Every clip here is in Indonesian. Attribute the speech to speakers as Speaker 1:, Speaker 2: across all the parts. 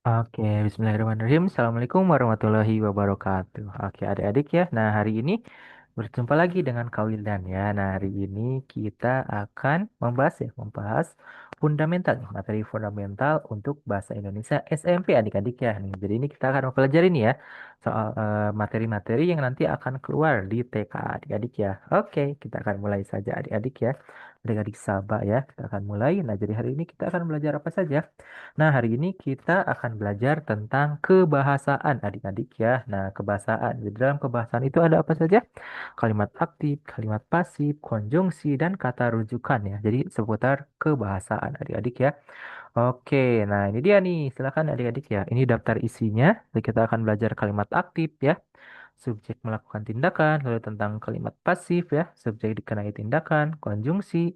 Speaker 1: Oke, Bismillahirrahmanirrahim. Assalamualaikum warahmatullahi wabarakatuh. Oke, adik-adik ya. Nah, hari ini berjumpa lagi dengan Kak Wildan ya. Nah, hari ini kita akan membahas fundamental, materi fundamental untuk bahasa Indonesia SMP adik-adik ya. Nih, jadi ini kita akan mempelajari nih ya soal materi-materi yang nanti akan keluar di TK adik-adik ya. Oke, kita akan mulai saja adik-adik ya. Adik-adik sabar ya, kita akan mulai. Nah, jadi hari ini kita akan belajar apa saja? Nah, hari ini kita akan belajar tentang kebahasaan adik-adik ya. Nah, kebahasaan. Di dalam kebahasaan itu ada apa saja? Kalimat aktif, kalimat pasif, konjungsi, dan kata rujukan ya. Jadi seputar kebahasaan adik-adik ya. Oke, nah ini dia nih. Silakan adik-adik ya. Ini daftar isinya. Jadi kita akan belajar kalimat aktif ya. Subjek melakukan tindakan, lalu tentang kalimat pasif ya. Subjek dikenai tindakan, konjungsi,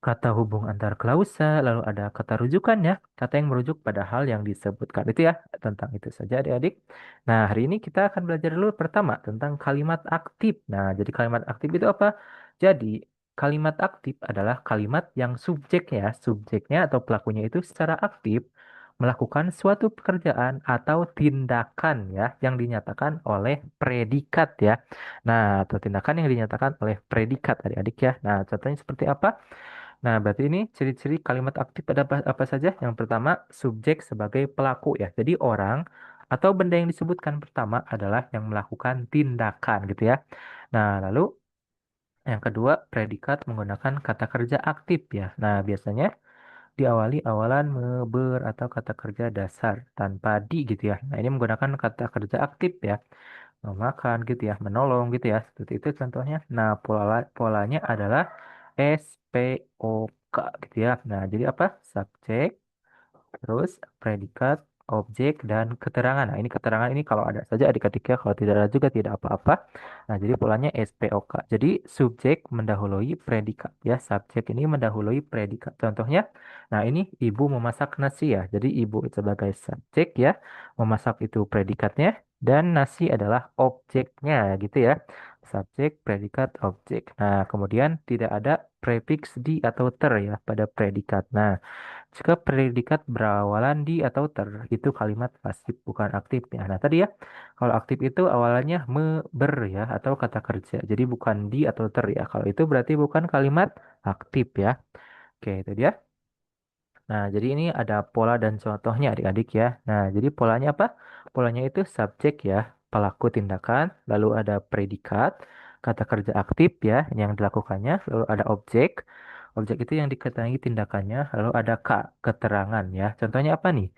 Speaker 1: kata hubung antar klausa, lalu ada kata rujukan ya, kata yang merujuk pada hal yang disebutkan itu ya, tentang itu saja adik-adik. Nah, hari ini kita akan belajar dulu pertama tentang kalimat aktif. Nah, jadi kalimat aktif itu apa? Jadi, kalimat aktif adalah kalimat yang subjeknya atau pelakunya itu secara aktif melakukan suatu pekerjaan atau tindakan ya yang dinyatakan oleh predikat ya. Nah, atau tindakan yang dinyatakan oleh predikat adik-adik ya. Nah, contohnya seperti apa? Nah, berarti ini ciri-ciri kalimat aktif ada apa saja? Yang pertama, subjek sebagai pelaku ya. Jadi orang atau benda yang disebutkan pertama adalah yang melakukan tindakan gitu ya. Nah, lalu yang kedua, predikat menggunakan kata kerja aktif ya. Nah, biasanya diawali awalan ber atau kata kerja dasar tanpa di gitu ya. Nah, ini menggunakan kata kerja aktif ya. Memakan gitu ya, menolong gitu ya. Seperti itu contohnya. Nah, polanya adalah SPOK gitu ya. Nah, jadi apa? Subjek, terus predikat, objek, dan keterangan. Nah, ini keterangan ini kalau ada saja adik-adik ya, kalau tidak ada juga tidak apa-apa. Nah, jadi polanya SPOK. Jadi subjek mendahului predikat ya. Subjek ini mendahului predikat. Contohnya, nah ini ibu memasak nasi ya. Jadi ibu sebagai subjek ya, memasak itu predikatnya, dan nasi adalah objeknya gitu ya. Subjek, predikat, objek. Nah, kemudian tidak ada prefiks di atau ter ya pada predikat. Nah, jika predikat berawalan di atau ter, itu kalimat pasif bukan aktif ya. Nah, tadi ya, kalau aktif itu awalannya me, ber ya, atau kata kerja. Jadi bukan di atau ter ya. Kalau itu berarti bukan kalimat aktif ya. Oke, itu dia. Nah, jadi ini ada pola dan contohnya adik-adik ya. Nah, jadi polanya apa? Polanya itu subjek ya, pelaku tindakan, lalu ada predikat, kata kerja aktif ya yang dilakukannya, lalu ada objek. Objek itu yang diketahui tindakannya, lalu ada K, keterangan ya. Contohnya apa nih?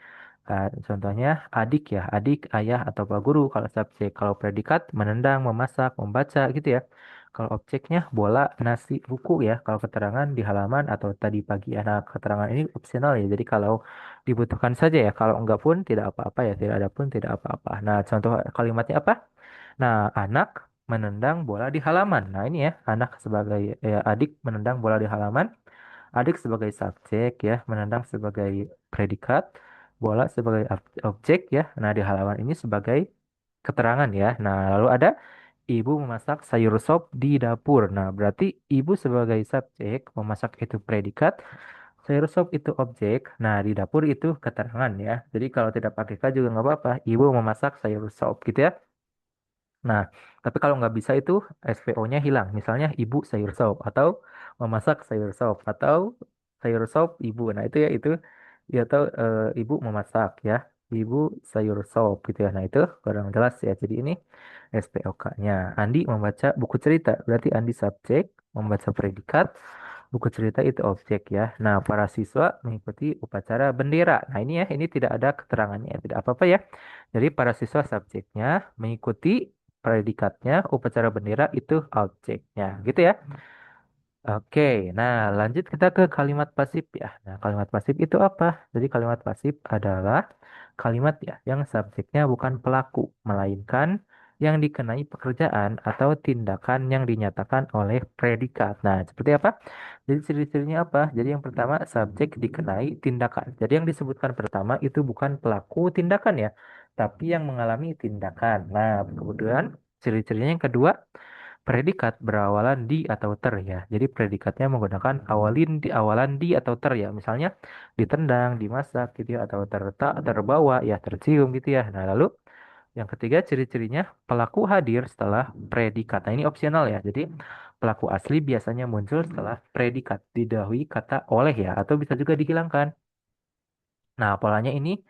Speaker 1: Contohnya adik ya, adik, ayah, atau pak guru kalau subjek. Kalau predikat menendang, memasak, membaca gitu ya. Kalau objeknya bola, nasi, buku ya. Kalau keterangan di halaman atau tadi pagi. Ya, nah, keterangan ini opsional ya. Jadi kalau dibutuhkan saja ya. Kalau enggak pun tidak apa-apa ya. Tidak ada pun tidak apa-apa. Nah, contoh kalimatnya apa? Nah, anak menendang bola di halaman. Nah, ini ya, anak sebagai adik menendang bola di halaman. Adik sebagai subjek ya, menendang sebagai predikat, bola sebagai objek ya. Nah, di halaman ini sebagai keterangan ya. Nah, lalu ada ibu memasak sayur sop di dapur. Nah, berarti ibu sebagai subjek, memasak itu predikat, sayur sop itu objek. Nah, di dapur itu keterangan ya. Jadi kalau tidak pakai K juga nggak apa-apa. Ibu memasak sayur sop gitu ya. Nah, tapi kalau nggak bisa itu SVO-nya hilang. Misalnya ibu sayur sop atau memasak sayur sop atau sayur sop ibu. Nah, itu ya itu ya atau ibu memasak ya. Ibu sayur sop gitu ya. Nah, itu kurang jelas ya. Jadi ini SPOK-nya. Andi membaca buku cerita. Berarti Andi subjek, membaca predikat, buku cerita itu objek ya. Nah, para siswa mengikuti upacara bendera. Nah, ini ya, ini tidak ada keterangannya, tidak apa-apa ya. Jadi para siswa subjeknya mengikuti predikatnya, upacara bendera itu objeknya, gitu ya. Oke, nah lanjut kita ke kalimat pasif ya. Nah, kalimat pasif itu apa? Jadi kalimat pasif adalah kalimat ya yang subjeknya bukan pelaku, melainkan yang dikenai pekerjaan atau tindakan yang dinyatakan oleh predikat. Nah, seperti apa? Jadi ciri-cirinya apa? Jadi yang pertama subjek dikenai tindakan. Jadi yang disebutkan pertama itu bukan pelaku tindakan ya, tapi yang mengalami tindakan. Nah, kemudian ciri-cirinya yang kedua predikat berawalan di atau ter ya. Jadi predikatnya menggunakan awalan di atau ter ya. Misalnya ditendang, dimasak gitu ya, atau terletak, terbawa ya, tercium gitu ya. Nah, lalu yang ketiga ciri-cirinya pelaku hadir setelah predikat. Nah, ini opsional ya. Jadi pelaku asli biasanya muncul setelah predikat didahului kata oleh ya, atau bisa juga dihilangkan. Nah, polanya ini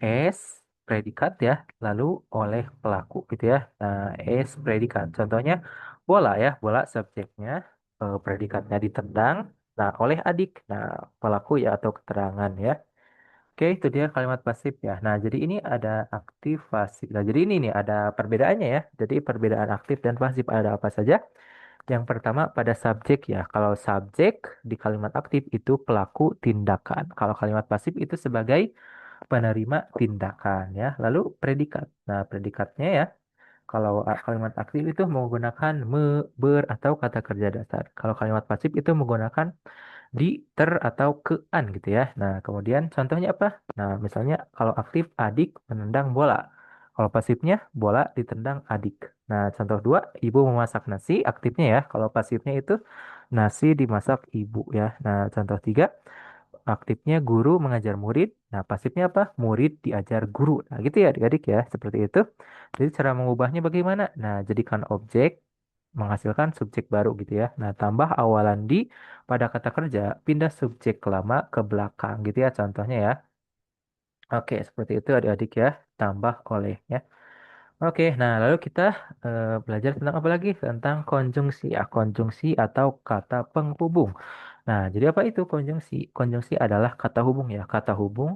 Speaker 1: S predikat ya, lalu oleh pelaku gitu ya. Nah, S predikat. Contohnya bola ya, bola subjeknya, predikatnya ditendang. Nah, oleh adik. Nah, pelaku ya atau keterangan ya. Oke, itu dia kalimat pasif ya. Nah, jadi ini ada aktif pasif. Nah, jadi ini nih ada perbedaannya ya. Jadi perbedaan aktif dan pasif ada apa saja? Yang pertama pada subjek ya. Kalau subjek di kalimat aktif itu pelaku tindakan. Kalau kalimat pasif itu sebagai penerima tindakan ya. Lalu predikat. Nah, predikatnya ya. Kalau kalimat aktif itu menggunakan me, ber, atau kata kerja dasar. Kalau kalimat pasif itu menggunakan di, ter, atau ke, an gitu ya. Nah, kemudian contohnya apa? Nah, misalnya kalau aktif adik menendang bola. Kalau pasifnya bola ditendang adik. Nah, contoh dua, ibu memasak nasi. Aktifnya ya. Kalau pasifnya itu nasi dimasak ibu ya. Nah, contoh tiga, aktifnya guru mengajar murid. Nah, pasifnya apa? Murid diajar guru. Nah, gitu ya adik-adik ya. Seperti itu. Jadi cara mengubahnya bagaimana? Nah, jadikan objek menghasilkan subjek baru gitu ya. Nah, tambah awalan di pada kata kerja, pindah subjek lama ke belakang gitu ya contohnya ya. Oke, seperti itu adik-adik ya. Tambah oleh ya. Oke, nah lalu kita belajar tentang apa lagi? Tentang konjungsi ya. Konjungsi atau kata penghubung. Nah, jadi apa itu konjungsi? Konjungsi adalah kata hubung ya. Kata hubung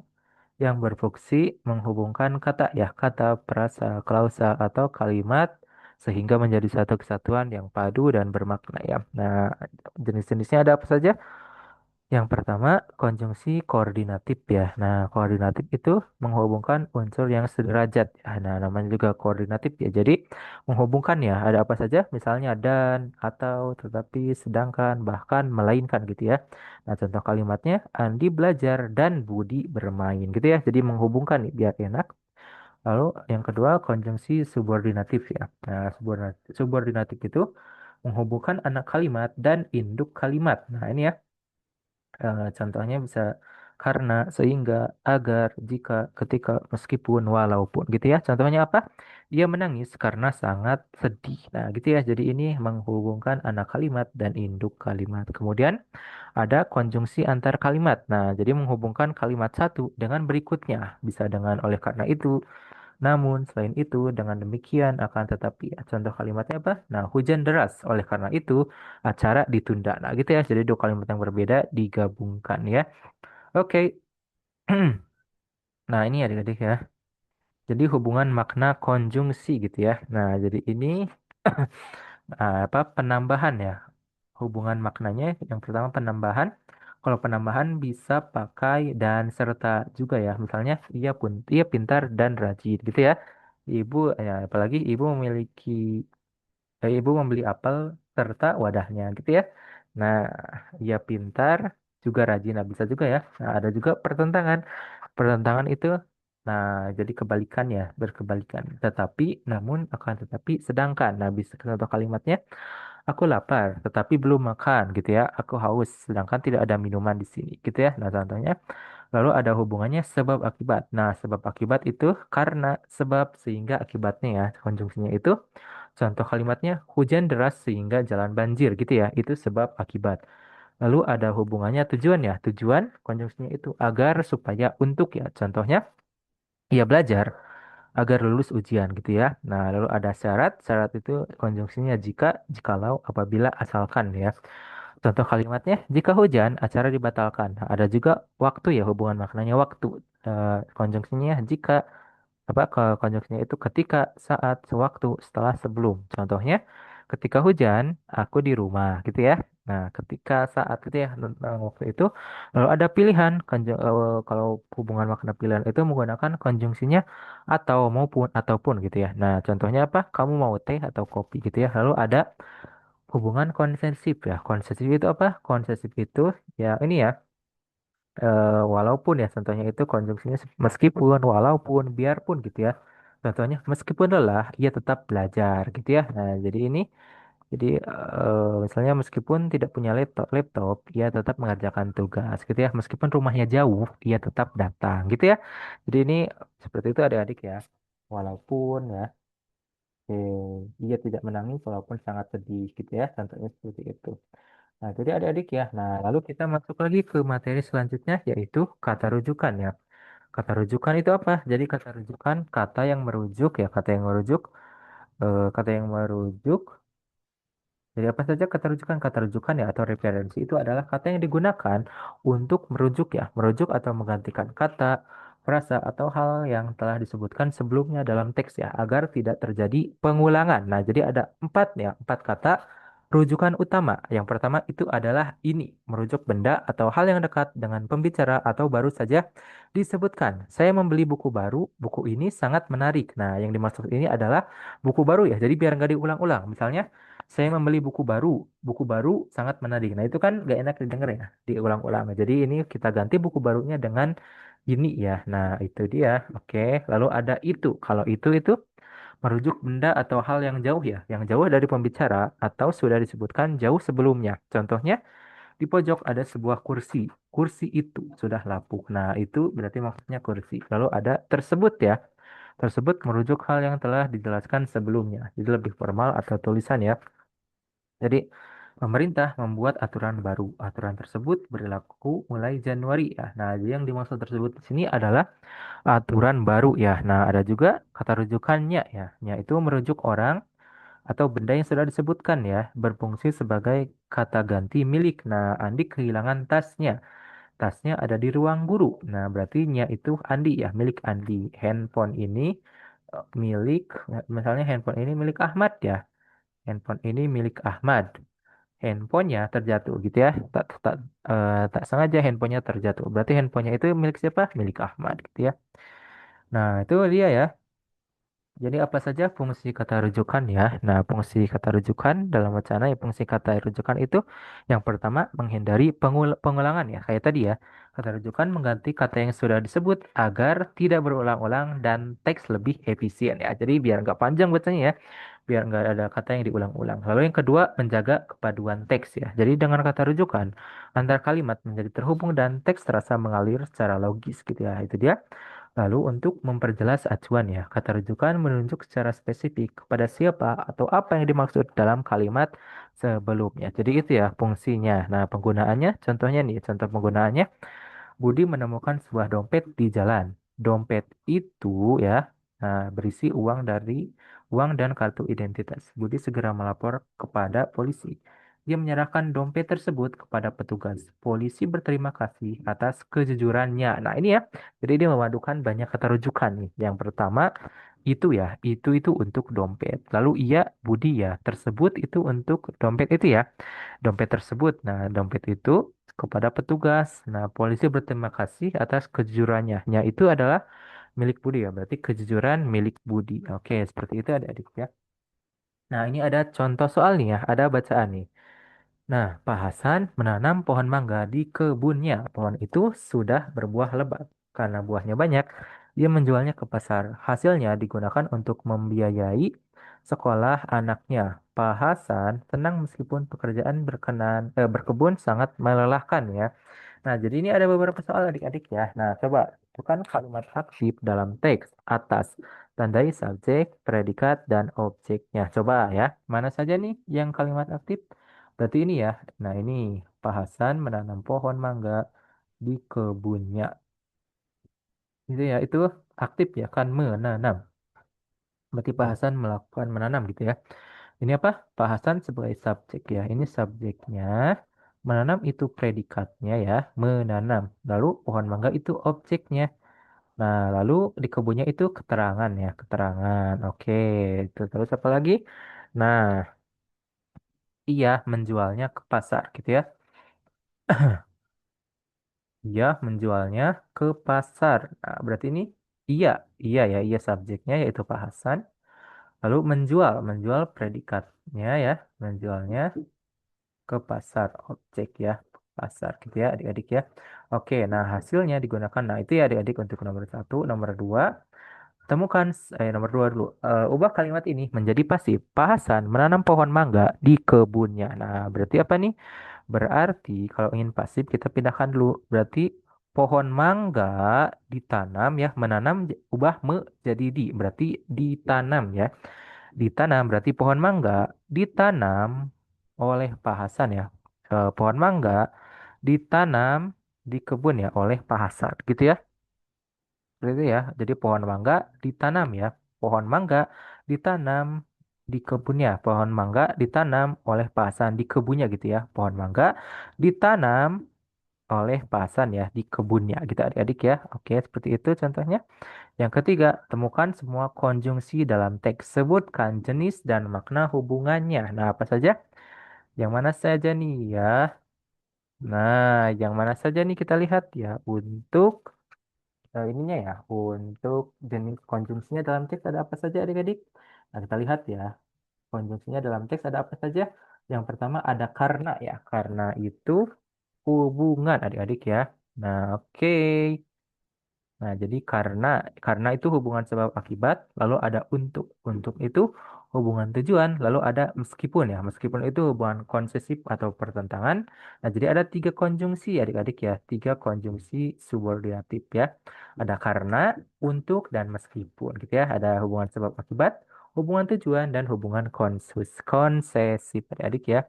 Speaker 1: yang berfungsi menghubungkan kata ya, kata, frasa, klausa, atau kalimat sehingga menjadi satu kesatuan yang padu dan bermakna ya. Nah, jenis-jenisnya ada apa saja? Yang pertama, konjungsi koordinatif ya. Nah, koordinatif itu menghubungkan unsur yang sederajat. Ya. Nah, namanya juga koordinatif ya. Jadi, menghubungkan ya, ada apa saja? Misalnya dan, atau, tetapi, sedangkan, bahkan, melainkan gitu ya. Nah, contoh kalimatnya, Andi belajar dan Budi bermain gitu ya. Jadi, menghubungkan nih, biar enak. Lalu, yang kedua, konjungsi subordinatif ya. Nah, subordinatif itu menghubungkan anak kalimat dan induk kalimat. Nah, ini ya. Contohnya bisa karena, sehingga, agar, jika, ketika, meskipun, walaupun gitu ya. Contohnya apa? Dia menangis karena sangat sedih. Nah, gitu ya. Jadi ini menghubungkan anak kalimat dan induk kalimat. Kemudian ada konjungsi antar kalimat. Nah, jadi menghubungkan kalimat satu dengan berikutnya. Bisa dengan oleh karena itu, namun selain itu, dengan demikian akan tetapi. Contoh kalimatnya apa? Nah, hujan deras. Oleh karena itu, acara ditunda. Nah, gitu ya. Jadi dua kalimat yang berbeda digabungkan ya. Oke. Nah, ini adik-adik ya. Jadi hubungan makna konjungsi gitu ya. Nah, jadi ini apa penambahan ya. Hubungan maknanya yang pertama penambahan. Kalau penambahan bisa pakai dan serta juga ya. Misalnya ia pintar dan rajin gitu ya. Ibu ya apalagi ibu memiliki ibu membeli apel serta wadahnya gitu ya. Nah, ia pintar juga rajin. Nah, bisa juga ya. Nah, ada juga pertentangan. Pertentangan itu nah jadi kebalikan ya, berkebalikan. Tetapi, namun, akan tetapi, sedangkan. Nah, bisa contoh kalimatnya, aku lapar tetapi belum makan gitu ya. Aku haus sedangkan tidak ada minuman di sini gitu ya. Nah, contohnya lalu ada hubungannya sebab akibat. Nah, sebab akibat itu karena sebab sehingga akibatnya ya. Konjungsinya itu contoh kalimatnya hujan deras sehingga jalan banjir gitu ya. Itu sebab akibat. Lalu ada hubungannya tujuan ya. Tujuan konjungsinya itu agar, supaya, untuk ya. Contohnya ia belajar agar lulus ujian gitu ya. Nah, lalu ada syarat. Syarat itu konjungsinya jika, jikalau, apabila, asalkan ya. Contoh kalimatnya, jika hujan, acara dibatalkan. Nah, ada juga waktu ya, hubungan maknanya waktu. Konjungsinya jika, apa ke konjungsinya itu ketika, saat, sewaktu, setelah, sebelum. Contohnya, ketika hujan, aku di rumah gitu ya. Nah, ketika, saat gitu ya, tentang waktu itu. Lalu ada pilihan. Kalau hubungan makna pilihan itu menggunakan konjungsinya atau, maupun, ataupun gitu ya. Nah, contohnya apa? Kamu mau teh atau kopi gitu ya. Lalu ada hubungan konsensif ya. Konsensif itu apa? Konsensif itu ya ini ya, walaupun ya contohnya itu konjungsinya meskipun, walaupun, biarpun gitu ya. Contohnya meskipun lelah ia tetap belajar gitu ya. Nah, jadi ini Jadi misalnya meskipun tidak punya laptop, ia tetap mengerjakan tugas gitu ya. Meskipun rumahnya jauh, ia tetap datang gitu ya. Jadi ini seperti itu adik-adik ya. Walaupun ya, ia tidak menangis walaupun sangat sedih gitu ya. Contohnya seperti itu. Nah, jadi adik-adik ya. Nah, lalu kita masuk lagi ke materi selanjutnya yaitu kata rujukan ya. Kata rujukan itu apa? Jadi kata rujukan kata yang merujuk ya, kata yang merujuk. Jadi apa saja kata rujukan? Kata rujukan ya atau referensi itu adalah kata yang digunakan untuk merujuk ya, merujuk atau menggantikan kata, frasa atau hal yang telah disebutkan sebelumnya dalam teks ya, agar tidak terjadi pengulangan. Nah, jadi ada empat kata rujukan utama. Yang pertama itu adalah ini, merujuk benda atau hal yang dekat dengan pembicara atau baru saja disebutkan. Saya membeli buku baru, buku ini sangat menarik. Nah, yang dimaksud ini adalah buku baru ya, jadi biar nggak diulang-ulang. Misalnya, saya membeli buku baru sangat menarik. Nah, itu kan gak enak didengar ya, diulang-ulang. Jadi ini kita ganti buku barunya dengan ini ya. Nah, itu dia. Oke, lalu ada itu. Kalau itu merujuk benda atau hal yang jauh ya, yang jauh dari pembicara atau sudah disebutkan jauh sebelumnya. Contohnya, di pojok ada sebuah kursi. Kursi itu sudah lapuk. Nah, itu berarti maksudnya kursi. Lalu ada tersebut ya. Tersebut merujuk hal yang telah dijelaskan sebelumnya. Jadi lebih formal atau tulisan ya. Jadi, pemerintah membuat aturan baru. Aturan tersebut berlaku mulai Januari ya. Nah, jadi yang dimaksud tersebut di sini adalah aturan baru ya. Nah, ada juga kata rujukannya ya. Nya itu merujuk orang atau benda yang sudah disebutkan ya, berfungsi sebagai kata ganti milik. Nah, Andi kehilangan tasnya. Tasnya ada di ruang guru. Nah, berarti nya itu Andi ya, milik Andi. Handphone ini milik, misalnya handphone ini milik Ahmad ya. Handphone ini milik Ahmad. Handphonenya terjatuh gitu ya, tak sengaja handphonenya terjatuh, berarti handphonenya itu milik siapa? Milik Ahmad gitu ya. Nah, itu dia ya. Jadi apa saja fungsi kata rujukan ya? Nah, fungsi kata rujukan dalam wacana ya, fungsi kata rujukan itu yang pertama menghindari pengulangan ya, kayak tadi ya. Kata rujukan mengganti kata yang sudah disebut agar tidak berulang-ulang dan teks lebih efisien ya. Jadi biar nggak panjang bacanya ya, biar nggak ada kata yang diulang-ulang. Lalu yang kedua, menjaga kepaduan teks ya. Jadi dengan kata rujukan, antar kalimat menjadi terhubung dan teks terasa mengalir secara logis gitu ya. Itu dia. Lalu untuk memperjelas acuan ya, kata rujukan menunjuk secara spesifik kepada siapa atau apa yang dimaksud dalam kalimat sebelumnya. Jadi itu ya fungsinya. Nah, penggunaannya, contohnya nih, contoh penggunaannya. Budi menemukan sebuah dompet di jalan. Dompet itu ya berisi uang dan kartu identitas. Budi segera melapor kepada polisi. Dia menyerahkan dompet tersebut kepada petugas. Polisi berterima kasih atas kejujurannya. Nah, ini ya. Jadi dia memadukan banyak kata rujukan nih. Yang pertama itu ya, itu untuk dompet. Lalu iya, Budi ya, tersebut itu untuk dompet itu ya, dompet tersebut. Nah, dompet itu kepada petugas. Nah, polisi berterima kasih atas kejujurannya. Nya itu adalah milik Budi ya, berarti kejujuran milik Budi. Oke, seperti itu adik-adik ya. Nah, ini ada contoh soal nih ya, ada bacaan nih. Nah, Pak Hasan menanam pohon mangga di kebunnya. Pohon itu sudah berbuah lebat. Karena buahnya banyak, dia menjualnya ke pasar. Hasilnya digunakan untuk membiayai sekolah anaknya. Pak Hasan tenang meskipun pekerjaan berkebun sangat melelahkan ya. Nah, jadi ini ada beberapa soal adik-adik ya. Nah, coba bukan kalimat aktif dalam teks atas. Tandai subjek, predikat, dan objeknya. Coba ya, mana saja nih yang kalimat aktif? Berarti ini ya. Nah, ini Pak Hasan menanam pohon mangga di kebunnya. Itu ya, itu aktif ya, kan menanam. Berarti Pak Hasan melakukan menanam gitu ya. Ini apa? Pak Hasan sebagai subjek ya. Ini subjeknya. Menanam itu predikatnya ya. Menanam. Lalu pohon mangga itu objeknya. Nah, lalu di kebunnya itu keterangan ya. Keterangan. Oke. Itu terus apa lagi? Nah, iya menjualnya ke pasar gitu ya. Iya menjualnya ke pasar. Nah, berarti ini iya. Iya ya. Iya subjeknya yaitu Pak Hasan. Lalu menjual predikatnya ya, menjualnya ke pasar objek ya, pasar gitu ya adik-adik ya. Oke, nah hasilnya digunakan. Nah itu ya adik-adik untuk nomor satu, nomor dua. Temukan nomor dua dulu. Ubah kalimat ini menjadi pasif. Pak Hasan menanam pohon mangga di kebunnya. Nah, berarti apa nih? Berarti kalau ingin pasif kita pindahkan dulu. Berarti pohon mangga ditanam ya, menanam ubah me jadi di. Berarti ditanam ya. Ditanam berarti pohon mangga ditanam oleh Pak Hasan ya. Pohon mangga ditanam di kebun ya oleh Pak Hasan gitu ya. Seperti itu ya. Jadi pohon mangga ditanam ya. Pohon mangga ditanam di kebunnya. Pohon mangga ditanam oleh Pak Hasan di kebunnya gitu ya. Pohon mangga ditanam oleh Pak Hasan ya di kebunnya gitu adik-adik ya. Oke, seperti itu contohnya. Yang ketiga, temukan semua konjungsi dalam teks. Sebutkan jenis dan makna hubungannya. Nah, apa saja? Yang mana saja nih ya? Nah, yang mana saja nih kita lihat ya untuk ininya ya, untuk jenis konjungsinya dalam teks ada apa saja adik-adik? Nah, kita lihat ya, konjungsinya dalam teks ada apa saja? Yang pertama ada karena ya, karena itu hubungan adik-adik ya. Nah, oke. Nah, jadi karena itu hubungan sebab akibat, lalu ada untuk. Untuk itu hubungan tujuan, lalu ada meskipun ya. Meskipun itu hubungan konsesif atau pertentangan. Nah, jadi ada tiga konjungsi adik-adik ya. Tiga konjungsi subordinatif ya. Ada karena, untuk, dan meskipun gitu ya. Ada hubungan sebab akibat, hubungan tujuan, dan hubungan konsesif adik-adik ya.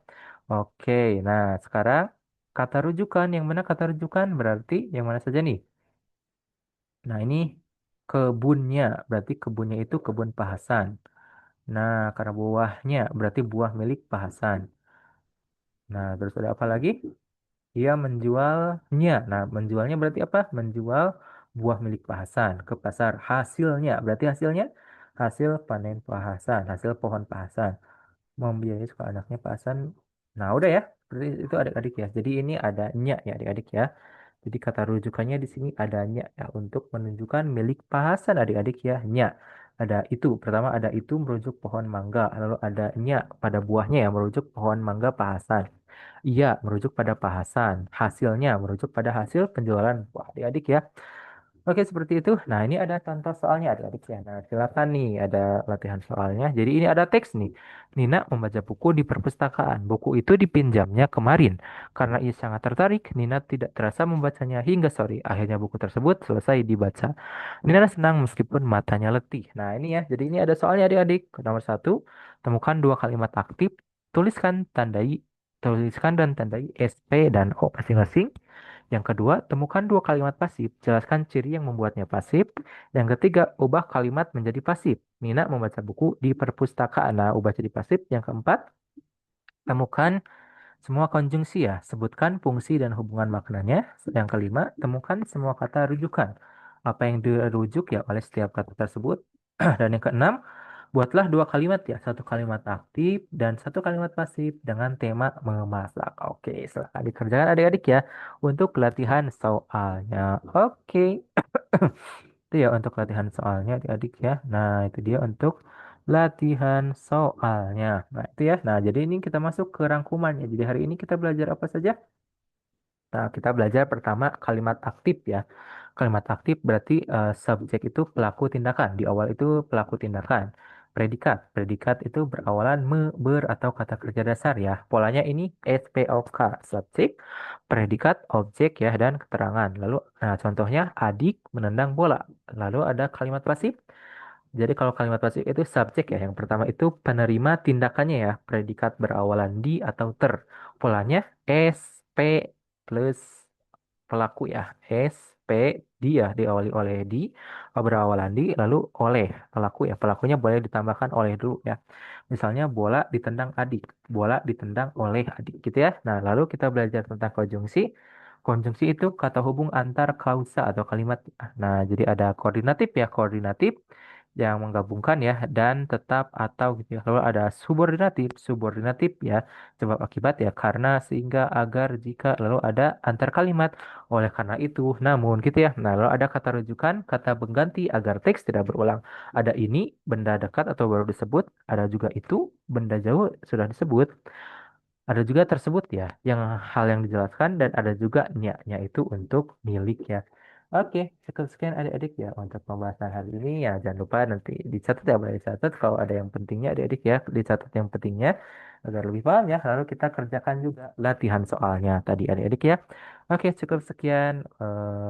Speaker 1: Oke, nah sekarang kata rujukan. Yang mana kata rujukan berarti yang mana saja nih? Nah, ini kebunnya, berarti kebunnya itu kebun Pak Hasan. Nah, karena buahnya, berarti buah milik Pak Hasan. Nah, terus ada apa lagi? Dia menjualnya. Nah, menjualnya berarti apa? Menjual buah milik Pak Hasan ke pasar. Hasilnya, berarti hasilnya hasil panen Pak Hasan, hasil pohon Pak Hasan. Membiayai sekolah anaknya Pak Hasan. Nah, udah ya. Berarti itu adik-adik ya. Jadi ini adanya ya adik-adik ya. Jadi kata rujukannya di sini adanya ya untuk menunjukkan milik Pak Hasan adik-adik ya. Nya. Ada itu. Pertama ada itu merujuk pohon mangga. Lalu ada nya pada buahnya ya merujuk pohon mangga Pak Hasan. Iya merujuk pada Pak Hasan. Hasilnya merujuk pada hasil penjualan. Wah, adik-adik ya. Oke, seperti itu. Nah, ini ada contoh soalnya adik-adik ya. Nah, silakan nih ada latihan soalnya. Jadi ini ada teks nih. Nina membaca buku di perpustakaan. Buku itu dipinjamnya kemarin. Karena ia sangat tertarik, Nina tidak terasa membacanya hingga sore. Akhirnya buku tersebut selesai dibaca. Nina senang meskipun matanya letih. Nah, ini ya. Jadi ini ada soalnya adik-adik. Nomor satu, temukan dua kalimat aktif. Tuliskan, tandai, tuliskan dan tandai SP dan O masing-masing. Yang kedua, temukan dua kalimat pasif. Jelaskan ciri yang membuatnya pasif. Yang ketiga, ubah kalimat menjadi pasif. Nina membaca buku di perpustakaan. Nah, ubah jadi pasif. Yang keempat, temukan semua konjungsi ya. Sebutkan fungsi dan hubungan maknanya. Yang kelima, temukan semua kata rujukan. Apa yang dirujuk ya oleh setiap kata tersebut. Dan yang keenam, buatlah dua kalimat ya. Satu kalimat aktif dan satu kalimat pasif dengan tema memasak. Oke, silahkan dikerjakan adik-adik ya untuk latihan soalnya. Oke, itu ya untuk latihan soalnya adik-adik ya. Nah, itu dia untuk latihan soalnya. Nah, itu ya. Nah, jadi ini kita masuk ke rangkumannya. Jadi hari ini kita belajar apa saja? Nah, kita belajar pertama kalimat aktif ya. Kalimat aktif berarti subjek itu pelaku tindakan. Di awal itu pelaku tindakan. Predikat. Predikat itu berawalan me, ber, atau kata kerja dasar ya. Polanya ini SPOK. Subjek, predikat, objek ya, dan keterangan. Lalu, nah contohnya adik menendang bola. Lalu ada kalimat pasif. Jadi kalau kalimat pasif itu subjek ya. Yang pertama itu penerima tindakannya ya. Predikat berawalan di atau ter. Polanya S, P, plus pelaku ya. S, P, dia diawali oleh di, berawalan di, lalu oleh pelaku ya. Pelakunya boleh ditambahkan oleh dulu ya. Misalnya bola ditendang adik, bola ditendang oleh adik gitu ya. Nah, lalu kita belajar tentang konjungsi. Konjungsi itu kata hubung antar kausa atau kalimat. Nah, jadi ada koordinatif ya, koordinatif yang menggabungkan ya dan tetap atau gitu ya. Lalu ada subordinatif, subordinatif ya sebab akibat ya karena sehingga agar jika lalu ada antar kalimat oleh karena itu namun gitu ya. Nah, lalu ada kata rujukan, kata pengganti agar teks tidak berulang. Ada ini benda dekat atau baru disebut, ada juga itu benda jauh sudah disebut. Ada juga tersebut ya, yang hal yang dijelaskan dan ada juga nya itu untuk milik ya. Oke, cukup sekian adik-adik ya untuk pembahasan hari ini ya. Jangan lupa nanti dicatat ya, boleh dicatat. Kalau ada yang pentingnya adik-adik ya, dicatat yang pentingnya agar lebih paham ya. Lalu kita kerjakan juga latihan soalnya tadi adik-adik ya. Oke, cukup sekian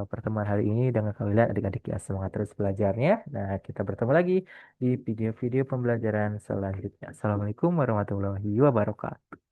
Speaker 1: pertemuan hari ini dengan kalian adik-adik ya. Semangat terus belajarnya. Nah, kita bertemu lagi di video-video pembelajaran selanjutnya. Assalamualaikum warahmatullahi wabarakatuh.